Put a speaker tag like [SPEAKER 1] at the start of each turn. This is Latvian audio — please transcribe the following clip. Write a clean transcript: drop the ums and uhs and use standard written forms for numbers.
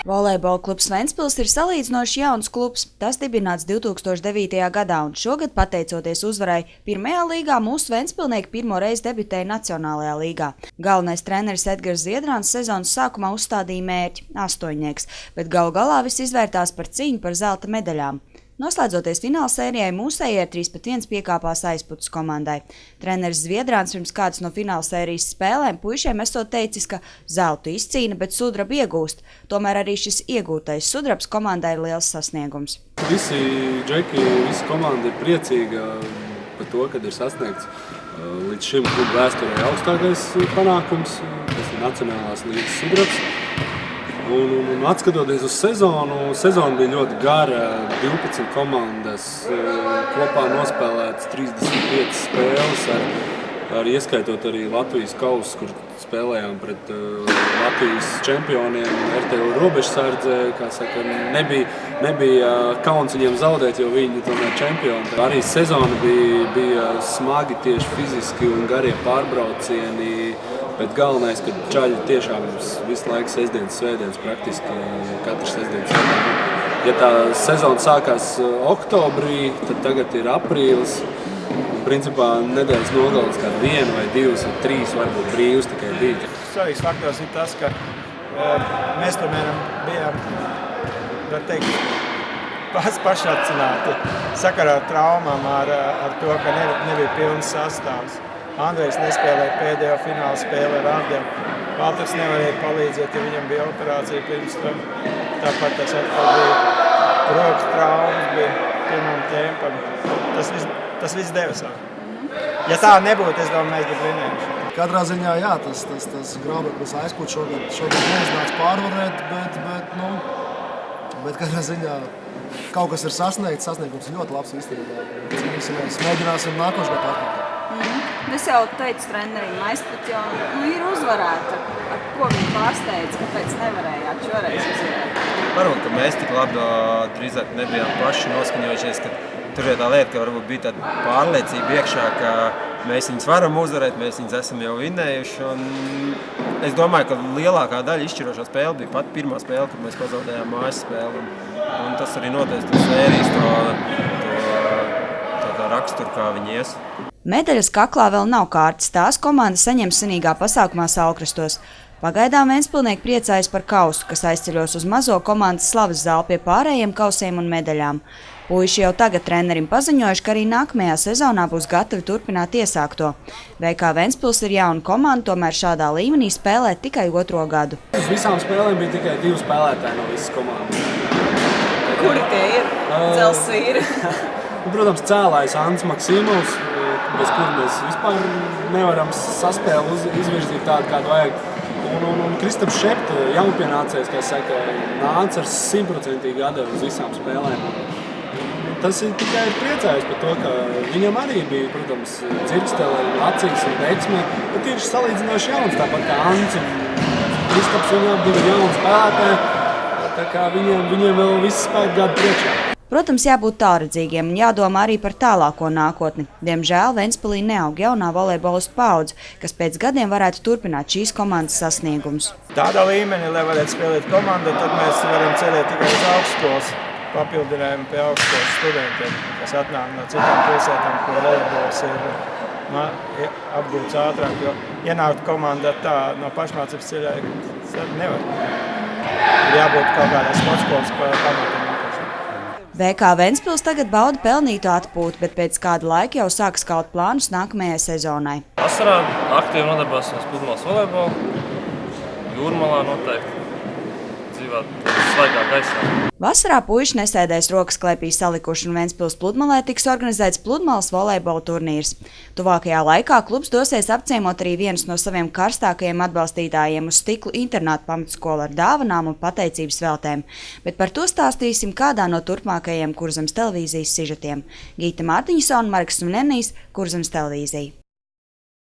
[SPEAKER 1] Volejbola klubs Ventspils ir salīdzinoši jauns klubs. Tas dibināts 2009. gadā, un šogad, pateicoties uzvarai pirmajā līgā, mūsu ventspilnieki pirmo reizi debitēja Nacionālajā līgā. Galvenais treneris Edgars Ziedrans sezonas sākumā uzstādīja mērķi – 8, bet galu galā viss izvērtās par cīņu par zelta medaļām. Noslēdzoties finālsērijai, mūsējie ar 3-1 piekāpās Aizputes komandai. Treneris Ziedrans pirms kādas no finālsērijas spēlēm puišiem esot teicis, ka zeltu izcīna, bet sudrabu iegūst. Tomēr arī šis iegūtais sudrabs komandai ir liels sasniegums.
[SPEAKER 2] Visi džeki, visa komanda ir priecīga par to, kad ir sasniegts līdz šim klubu vēsturē augstākais panākums, tas ir Nacionālās līgas sudrabs. Un atskatoties uz sezonu bija ļoti gara, 12 komandas, kopā nospēlētas 35 spēles, ar ieskaitot arī Latvijas kausu, kur spēlējām pret Latvijas čempioniem, RTU robežsardze, kā saka, nebija kauns viņiem zaudēt, jo viņi tomēr čempioni. Arī sezona bija smagi tieši fiziski un garie pārbraucieni. Bet galvenais, ka čaļi tiešām visu laiku sestdienas, svētdienas, praktiski katru sestdienas svētdienu. Ja tā sezona sākās oktobrī, tad tagad ir aprīlis. Principā nedēļas nogalas kā 1 vai 2 vai 3 varbūt brīvs tikai bija.
[SPEAKER 3] Svarīgs faktors ir tas, ka mēs tomēr bijām, var teikt, pašapcināti sakarā ar traumām, ar to, ka nebija pilns sastāvs. Andrejs nespēlēja pēdējo fināla spēli ar Ardiem. Valters nevarēja palīdzēt, ja viņam bija operācija pirms tam. Tāpat tas atkal bija rokas traumas, bija pirmam tempam. Tas viss devas. Ja tā nebūtu, es domāju, mēs būtu vinējuši.
[SPEAKER 4] Katrā ziņā, jā, tas Grābeklis Aizputes šogad neiznāks pārvarēt, bet katrā ziņā kaut kas ir sasniegts, sasniegums ir ļoti labs īstenībā. Cīnīsimies, mēģināsim nākošajā pārkārtā.
[SPEAKER 1] Es jau teicu trenerim, Aizpute jau ir uzvarēta. Ar ko viņi pārsteidz, kāpēc nevarējāt šoreiz uzvarēt?
[SPEAKER 5] Varbūt, ka mēs tik labi drīzāk nebijām paši noskaņojušies, ka tur ir tā lieta, ka varbūt bija tāda pārliecība iekšā, ka mēs viņus varam uzvarēt, mēs viņus esam jau vinējuši. Un es domāju, ka lielākā daļa izšķirošā spēle bija pat pirmā spēle, kad mēs pazaudējām mājas spēli. Un tas arī noteica to sērijas, to raksturu, kā viņi ies.
[SPEAKER 1] Medaļas kaklā vēl nav kārtas, tās komanda saņems svinīgā pasākumā Saulkrastos. Pagaidām ventspilnieki priecājas par kausu, kas aizceļos uz mazo komandas slavas zāli pie pārējiem kausiem un medaļām. Puiši jau tagad trenerim paziņojuši, ka arī nākamajā sezonā būs gatavi turpināt iesākto. VK Ventspils ir jauna komanda, tomēr šādā līmenī spēlē tikai 2. gadu.
[SPEAKER 2] Uz visām spēlēm bija tikai 2 spēlētāji no visas komandas.
[SPEAKER 1] Kuri tie ir? Dzelsvīri?
[SPEAKER 2] Protams, cēlājs Ants Maksimovs, bez kura mēs vispār nevaram saspēli izvirzīt tādu, kādu vajag. Un Kristaps Šepta, jaunpienācējs, kā saka, nāca ar 100% atdevi uz visām spēlēm. Tas ir tikai priecājis par to, ka viņam arī bija, protams, dzirkstele, acīs un deksme, bet tieši salīdzinoši jauns, tāpat kā Ants un Kristaps, viņam bija jauns spēlētāji, tā kā viņiem vēl viss spēku gadu priekšā.
[SPEAKER 1] Protams, jābūt tālredzīgiem un jādomā arī par tālāko nākotni. Diemžēl Ventspilī neaug jaunā volejbolistu paudze, kas pēc gadiem varētu turpināt šīs komandas sasniegumus.
[SPEAKER 3] Tādā līmenī, lai varētu spēlēt komandu, tad mēs varam cerēt tikai uz augstskolas papildinājumu pie augstskolas studentiem, kas atnāk no citām pilsētām, kur volejbols ir apgūts ātrāk, jo ienākt komandā tā no pašmācības ceļā nevar. Ir jābūt kaut kādās sportskolas pamatiem.
[SPEAKER 1] VK Ventspils tagad bauda pelnītu atpūtu, bet pēc kāda laika jau sāks kaut plānus nākamajai sezonai.
[SPEAKER 6] Vasarā aktīvi nodarbosimies pludmales volejbolu, Jūrmalā noteikti, dzīvot svaigā gaisā.
[SPEAKER 1] Vasarā puiši nesēdēs rokas klēpī salikuši un Ventspils pludmalē tiks organizēts pludmales volejbola turnīrs. Tuvākajā laikā klubs dosies apciemot arī vienus no saviem karstākajiem atbalstītājiem uz Stiklu internātu pamatskolu ar dāvanām un pateicības veltēm. Bet par to stāstīsim kādā no turpmākajiem Kurzemes televīzijas sižetiem. Gīta Mārtiņasona, Marks Sumnenijs, Kurzemes televīzija.